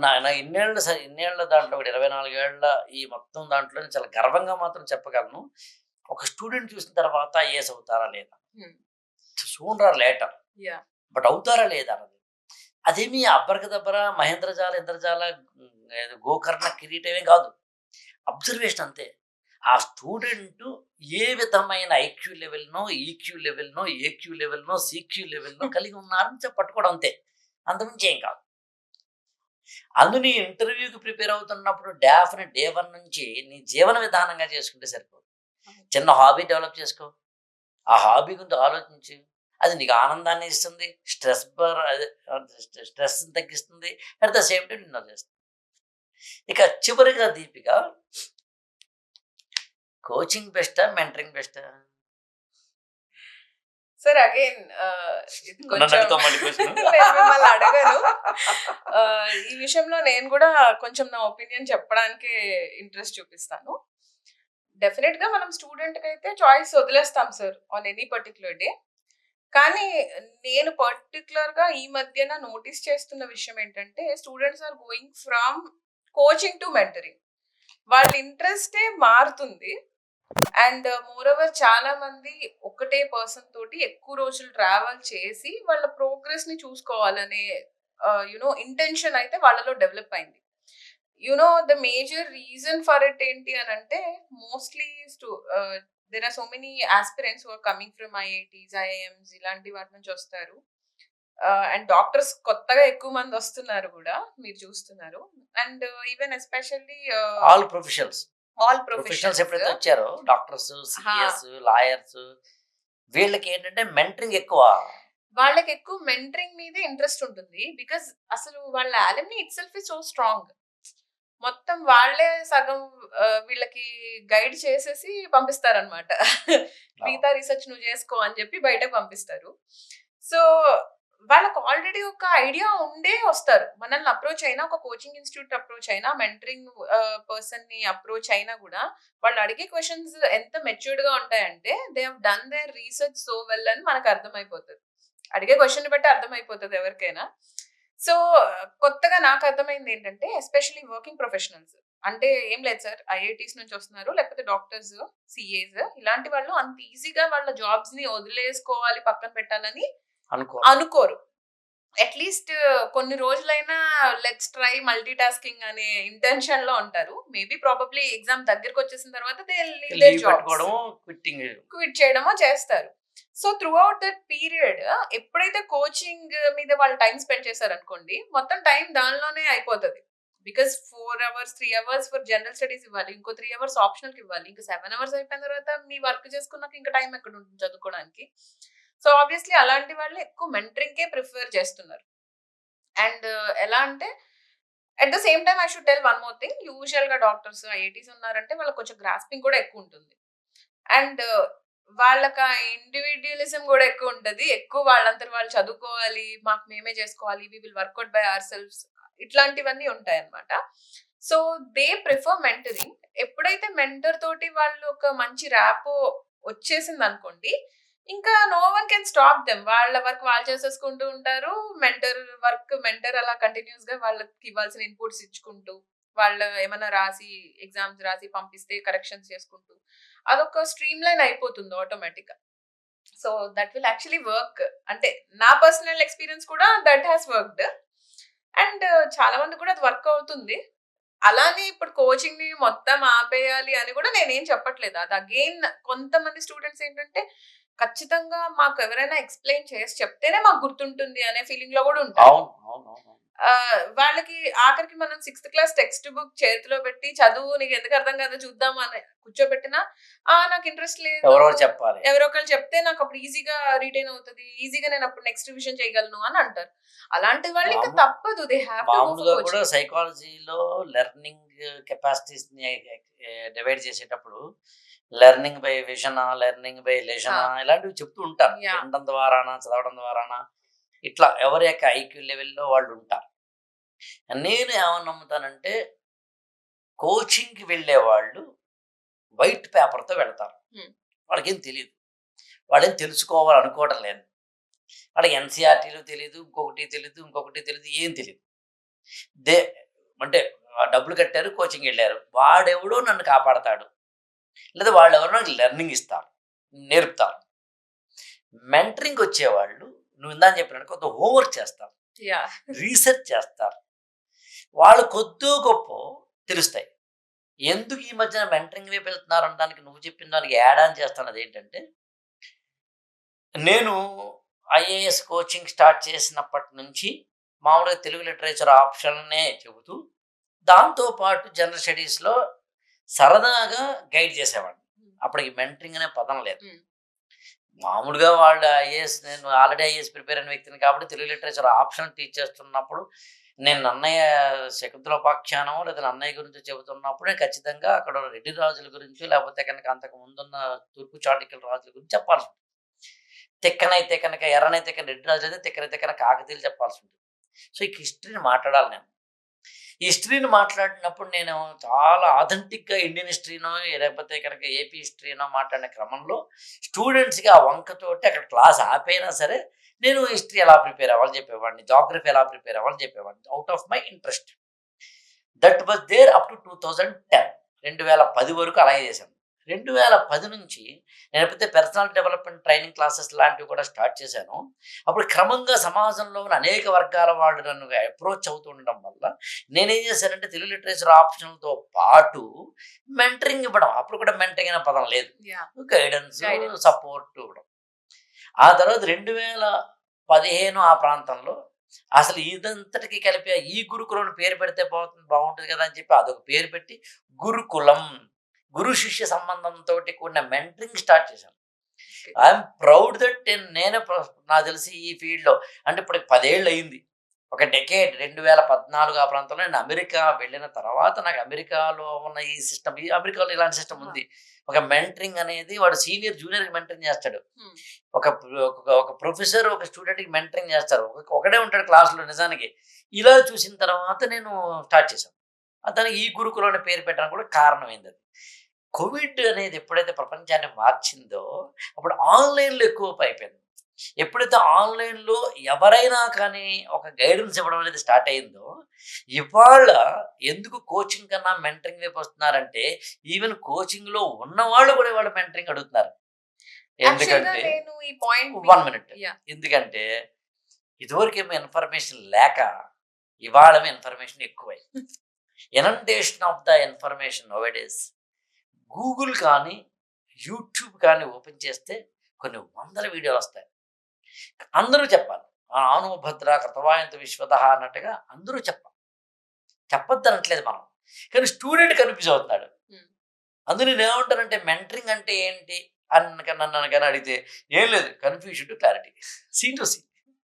నా ఇన్నేళ్ళ దాంట్లో కూడా 24 ఏళ్ల ఈ మొత్తం దాంట్లో చాలా గర్వంగా మాత్రం చెప్పగలను. ఒక స్టూడెంట్ చూసిన తర్వాత ఐఏఎస్ అవుతారా లేదా? Sooner or later. బట్ అవుతారా లేదా అన్నది. అదేమి అబ్బరకదబ్బర మహేంద్రజాల, ఇంద్రజాల, ఏదో గోకర్ణ కిరీటమే కాదు. అబ్జర్వేషన్ అంతే. ఆ స్టూడెంట్ ఏ విధమైన ఐక్యూ లెవెల్‌నో, ఈక్యూ లెవెల్‌నో, ఏక్యూ లెవెల్‌నో, సీక్యూ లెవెల్‌నో కలిగి ఉన్నారని పట్టుకోవడం అంతే. అంతకుమించి ఏం కాదు. అందుని ఇంటర్వ్యూకి ప్రిపేర్ అవుతున్నప్పుడు డెఫినెట్ డే 1 నుంచి నీ జీవన విధానంగా చేసుకుంటే సరిపోదు. చిన్న హాబీ డెవలప్ చేసుకో. ఆ హాబీ గురించి ఆలోచించు. అది నీకు ఆనందాన్ని ఇస్తుంది. స్ట్రెస్‌ని తగ్గిస్తుంది. అట్ ద సేమ్ టైమ్ నిన్ను వదిలేస్తుంది. ఇక చివరిగా దీపిక, కోచింగ్ బెస్టా? మెంటరింగ్ బెస్టా? సార్ అగైన్ ఇది నన్ను కొంచెం అడుగుతావు మళ్ళీ క్వెషన్. నేను మిమ్మల్ని అడగను. ఈ విషయంలో నేను కూడా కొంచెం నా ఒపీనియన్ చెప్పడానికి ఇంట్రెస్ట్ చూపిస్తాను. డెఫినెట్ గా మనం స్టూడెంట్ కి అయితే చాయిస్ వదిలేస్తాం sir on any particular day. కానీ నేను పర్టికులర్ గా ఈ మధ్యన నోటీస్ చేస్తున్న విషయం ఏంటంటే students are going from coaching to mentoring. వాళ్ళ ఇంట్రెస్టే మారుతుంది. అండ్ మోర్ ఓవర్ చాలా మంది ఒకటే పర్సన్ తోటి ఎక్కువ రోజులు ట్రావెల్ చేసి వాళ్ళ ప్రోగ్రెస్ ని చూసుకోవాలనే ఇంటెన్షన్ అయితే వాళ్ళలో డెవలప్ అయింది. The major reason for it ఏంటి అని అంటే mostly there are so many aspirants who are coming from IITs, IIMs ఇలాంటి వాటి నుంచి వస్తారు. అండ్ డాక్టర్స్ కొత్తగా ఎక్కువ మంది వస్తున్నారు కూడా, మీరు చూస్తున్నారు. And even especially all professionals ఎప్పుడైతే ప్రొఫెషనల్స్ వచ్చారో డాక్టర్స్, సిఎస్, లాయర్స్, వీళ్ళకి ఏంటంటే మెంటరింగ్ ఎక్కువ. వాళ్ళకి ఎక్కువ మెంటరింగ్ మీద ఇంట్రెస్ట్ ఉంటుంది. బికాస్ అసలు వాళ్ళ ఆలమ్ని it self is so strong. మొత్తం వాళ్ళే సగం వీళ్ళకి గైడ్ చేసేసి పంపిస్తారనమాట. మిగతా రీసెర్చ్ నువ్వు చేసుకో అని చెప్పి బయటకు పంపిస్తారు. సో వాళ్ళకి ఆల్రెడీ ఒక ఐడియా ఉండే వస్తారు. మనల్ని అప్రోచ్ అయినా, ఒక కోచింగ్ ఇన్స్టిట్యూట్ అప్రోచ్ అయినా, మెంటరింగ్ పర్సన్ ని అప్రోచ్ అయినా కూడా వాళ్ళు అడిగే క్వశ్చన్స్ ఎంత మెచ్యూర్డ్ గా ఉంటాయంటే they have done their research so well అని మనకు అర్థమైపోతుంది. అడిగే క్వశ్చన్ బట్టి అర్థమైపోతుంది ఎవరికైనా. సో కొత్తగా నాకు అర్థమైంది ఏంటంటే ఎస్పెషల్లీ వర్కింగ్ ప్రొఫెషనల్స్ అంటే ఏం లేదు సార్, ఐఐటీస్ నుంచి వస్తున్నారు, లేకపోతే డాక్టర్స్, సిఏస్, ఇలాంటి వాళ్ళు అంత ఈజీగా వాళ్ళ జాబ్స్ ని వదిలేసుకోవాలి, పక్కన పెట్టాలని అనుకోరు. అట్లీస్ట్ కొన్ని రోజులైనా లెట్స్ ట్రై మల్టీ టాస్కింగ్ అనే ఇంటెన్షన్ లో ఉంటారు. మేబీ ప్రాబబ్లీ ఎగ్జామ్ దగ్గరకు వచ్చేసిన తర్వాత క్విట్ చేయడమో చేస్తారు. So through out that period ఎప్పుడైతే కోచింగ్ మీద వాళ్ళు టైం స్పెండ్ చేశారు అనుకోండి, మొత్తం టైం దానిలోనే అయిపోతుంది. Because 4 hours 3 hours for general studies ఇవ్వాలి, ఇంకో 3 hours ఆప్షనల్ ఇవ్వాలి, ఇంకా 7 hours అయిపోయిన తర్వాత మీ వర్క్ చేసుకున్నాక ఇంకా టైం ఎక్కడ ఉంటుంది చదువుకోవడానికి. సో ఆబ్వియస్లీ అలాంటి వాళ్ళు ఎక్కువ మెంటరింగ్ కే ప్రిఫర్ చేస్తున్నారు. అండ్ ఎలా అంటే at the same time I should tell one more thing, usual గా డాక్టర్స్, ఐఐటీస్ ఉన్నారంటే వాళ్ళకి కొంచెం గ్రాస్పింగ్ కూడా ఎక్కువ ఉంటుంది. అండ్ వాళ్ళకి ఆ ఇండివిడ్యువలిజం కూడా ఎక్కువ ఉంటది. ఎక్కువ వాళ్ళంతా వాళ్ళు చదువుకోవాలి, మాకు మేమే చేసుకోవాలి, we will work out by our selfs, ఇట్లాంటివన్నీ ఉంటాయి అన్నమాట. So they prefer mentoring. ఎప్పుడైతే మెంటర్ తోటి వాళ్ళు ఒక మంచి ర్యాపో వచ్చేసింది అనుకోండి, ఇంకా no one can stop them. వాళ్ళ వర్క్ వాళ్ళు చేసేసుకుంటూ ఉంటారు. మెంటర్ అలా కంటిన్యూస్ గా వాళ్ళకి ఇవ్వాల్సిన ఇన్పుట్స్ ఇచ్చుకుంటూ, వాళ్ళు ఏమైనా రాసి ఎగ్జామ్స్ రాసి పంపిస్తే కరెక్షన్స్ చేసుకుంటూ అదొక స్ట్రీమ్ లైన్ అయిపోతుంది ఆటోమేటిక్ గా. So that will actually work. అంటే నా పర్సనల్ ఎక్స్పీరియన్స్ కూడా దట్ హ్యాస్ వర్క్డ్. అండ్ చాలా మంది కూడా అది వర్క్ అవుతుంది. అలానే ఇప్పుడు కోచింగ్ ని మొత్తం ఆపేయాలి అని కూడా నేనేం చెప్పట్లేదు. అది అగైన్ కొంతమంది స్టూడెంట్స్ ఏంటంటే ఖచ్చితంగా మాకు ఎవరైనా ఎక్స్ప్లెయిన్ చేసి చెప్తేనే మాకు గుర్తుంటుంది అనే ఫీలింగ్ లో కూడా ఉంటారు. వాళ్ళకి ఆఖరికి మనం 6th క్లాస్ టెక్స్ట్ బుక్ చేతిలో పెట్టి చదువు, నీకు ఎందుకు అర్థం కాదో చూద్దాం అని కూర్చోబెట్టినా నాకు ఇంట్రెస్ట్ లేదు, ఎవరో ఒకరు చెప్తే నాకు అప్పుడు ఈజీగా రీటైన్ అవుతుంది, ఈజీగా నేను అప్పుడు నెక్స్ట్ రివిజన్ చేయగలను అని అంటారు. అలాంటి వాళ్ళు ఇంకా తప్పదు, they have to go for coaching. సైకాలజీలో లెర్నింగ్ కెపాసిటీస్ ని డివైడ్ చేసేటప్పుడు learning by vision, learning by lesson ఇలాంటివి చెప్తూ ఉంటారు. వినడం ద్వారానా, చదవడం ద్వారానా, ఇట్లా ఎవరి యొక్క ఐక్యూ లెవెల్లో వాళ్ళు ఉంటారు. నేను ఏమని నమ్ముతానంటే కోచింగ్కి వెళ్ళే వాళ్ళు వైట్ పేపర్తో వెళ్తారు. వాళ్ళకేం తెలియదు, వాళ్ళేం తెలుసుకోవాలనుకోవడం లేదు. వాళ్ళకి ఎన్సీఆర్టీలు తెలియదు, ఇంకొకటి తెలియదు, ఏం తెలియదు. దే అంటే డబ్బులు కట్టారు, కోచింగ్ వెళ్ళారు, వాడెవడో నన్ను కాపాడతాడు, లేదా వాళ్ళు ఎవరో నాకు లెర్నింగ్ ఇస్తారు, నేర్పుతారు. మెంటరింగ్ వచ్చేవాళ్ళు నువ్వు ఇందా చెప్పినట్టు కొంత హోంవర్క్ చేస్తారు, యా రీసెర్చ్ చేస్తారు, వాళ్ళు కొద్దో గొప్ప తెలుస్తాయి. ఎందుకు ఈ మధ్యన మెంటరింగ్ వైపు వెళ్తున్నారు అనడానికి నువ్వు చెప్పిన దానికి యాడ్ ఆన్ చేస్తున్నది ఏంటంటే, నేను ఐఏఎస్ కోచింగ్ స్టార్ట్ చేసినప్పటి నుంచి మామూలుగా తెలుగు లిటరేచర్ ఆప్షన్నే చెబుతూ దాంతోపాటు జనరల్ స్టడీస్లో సరదాగా గైడ్ చేసేవాడిని. అప్పటికి మెంటరింగ్ అనే పదం లేదు. మామూలుగా వాళ్ళు ఐఏఎస్, నేను ఆల్రెడీ ఐఏఎస్ ప్రిపేర్ అయిన వ్యక్తిని కాబట్టి తెలుగు లిటరేచర్ ఆప్షన్ టీచ్ చేస్తున్నప్పుడు నేను నన్నయ్య శకుంతలోపాఖ్యానం లేదా నన్నయ్య గురించి చెబుతున్నప్పుడు నేను ఖచ్చితంగా అక్కడ రెడ్డి రాజుల గురించి లేకపోతే కనుక అంతకు ముందున్న తూర్పు చాళుక్యుల రాజుల గురించి చెప్పాల్సి ఉంటుంది. తిక్కనైతే కనుక ఎర్రనైతే కనుక రెడ్డి రాజు అయితే తిక్కనైతే కనుక కాకతీయులు చెప్పాల్సి ఉంటుంది. సో ఈ హిస్టరీని మాట్లాడాలి నేను. ఈ హిస్టరీని మాట్లాడినప్పుడు నేను చాలా ఆథెంటిక్గా ఇండియన్ హిస్టరీనో లేకపోతే కనుక ఏపీ హిస్టరీనో మాట్లాడిన క్రమంలో స్టూడెంట్స్కి ఆ వంకతోటి అక్కడ క్లాస్ ఆపైనా సరే నేను హిస్టరీ ఎలా ప్రిపేర్ అవ్వాలని చెప్పేవాడిని, జాగ్రఫీ ఎలా ప్రిపేర్ అవ్వాలని చెప్పేవాడిని, out of my interest. That was there up to 2010, 2010 వరకు అలాగే చేశాను. 2010 నుంచి నేను ఎప్పుడైతే పర్సనల్ డెవలప్మెంట్ ట్రైనింగ్ క్లాసెస్ లాంటివి కూడా స్టార్ట్ చేశాను, అప్పుడు క్రమంగా సమాజంలో ఉన్న అనేక వర్గాల వాళ్ళు నన్ను అప్రోచ్ అవుతూ ఉండడం వల్ల నేనేం చేశానంటే తెలుగు లిటరేచర్ ఆప్షన్తో పాటు మెంటరింగ్ ఇవ్వడం. అప్పుడు కూడా మెంటరింగ్ అనే పదం లేదు, గైడెన్స్, సపోర్ట్ ఇవ్వడం. ఆ తర్వాత 2015 ఆ ప్రాంతంలో అసలు ఇదంతటికి కలిపి ఈ గురుకులం పేరు పెడితే బాగుంటుంది కదా అని చెప్పి అదొక పేరు పెట్టి గురుకులం, గురు శిష్య సంబంధంతో కూడిన మెంటరింగ్ స్టార్ట్ చేశాను. ఐఎమ్ ప్రౌడ్ దట్ నేనే నాకు తెలిసి ఈ ఫీల్డ్లో అంటే ఇప్పుడు 10 ఏళ్ళు అయింది, ఒక డెకేడ్. 2014 ఆ ప్రాంతంలో నేను అమెరికా వెళ్ళిన తర్వాత నాకు అమెరికాలో ఉన్న ఈ సిస్టమ్, ఈ అమెరికాలో ఇలాంటి సిస్టమ్ ఉంది. ఒక మెంటరింగ్ అనేది వాడు సీనియర్ జూనియర్కి మెంటరింగ్ చేస్తాడు, ఒక ఒక ప్రొఫెసర్ ఒక స్టూడెంట్కి మెంటరింగ్ చేస్తారు, ఒకడే ఉంటాడు క్లాస్లో. నిజానికి ఇలా చూసిన తర్వాత నేను స్టార్ట్ చేశాను. దానికి ఈ గురుకులం అనే పేరు పెట్టడానికి కూడా కారణమైంది అది. కోవిడ్ అనేది ఎప్పుడైతే ప్రపంచాన్ని మార్చిందో అప్పుడు ఆన్లైన్లో ఎక్కువ అయిపోయింది. ఎప్పుడైతే ఆన్లైన్లో ఎవరైనా కానీ ఒక గైడెన్స్ ఇవ్వడం అనేది స్టార్ట్ అయిందో, ఇవాళ ఎందుకు కోచింగ్ కన్నా మెంటరింగ్ వైపు వస్తున్నారంటే ఈవెన్ కోచింగ్లో ఉన్నవాళ్ళు కూడా ఇవాళ మెంటరింగ్ అడుగుతున్నారు. ఎందుకంటే నేను ఈ పాయింట్ 1 మినిట్, ఎందుకంటే ఇదివరకేమో ఇన్ఫర్మేషన్ లేక ఇవాళ ఇన్ఫర్మేషన్ ఎక్కువై inundation of the information nowadays. Google కానీ యూట్యూబ్ కానీ ఓపెన్ చేస్తే కొన్ని వందల వీడియోలు వస్తాయి. అందరూ చెప్పాలి, ఆనుభద్ర కృతవాయంత విశ్వత అన్నట్టుగా అందరూ చెప్పాలి. చెప్పొద్దు అనట్లేదు మనం, కానీ స్టూడెంట్ కన్ఫ్యూజ్ అవుతున్నాడు. అందులో నేను ఏమంటానంటే మెంటరింగ్ అంటే ఏంటి అని నన్ను కానీ అడిగితే ఏం లేదు, confusion to clarity, C to see.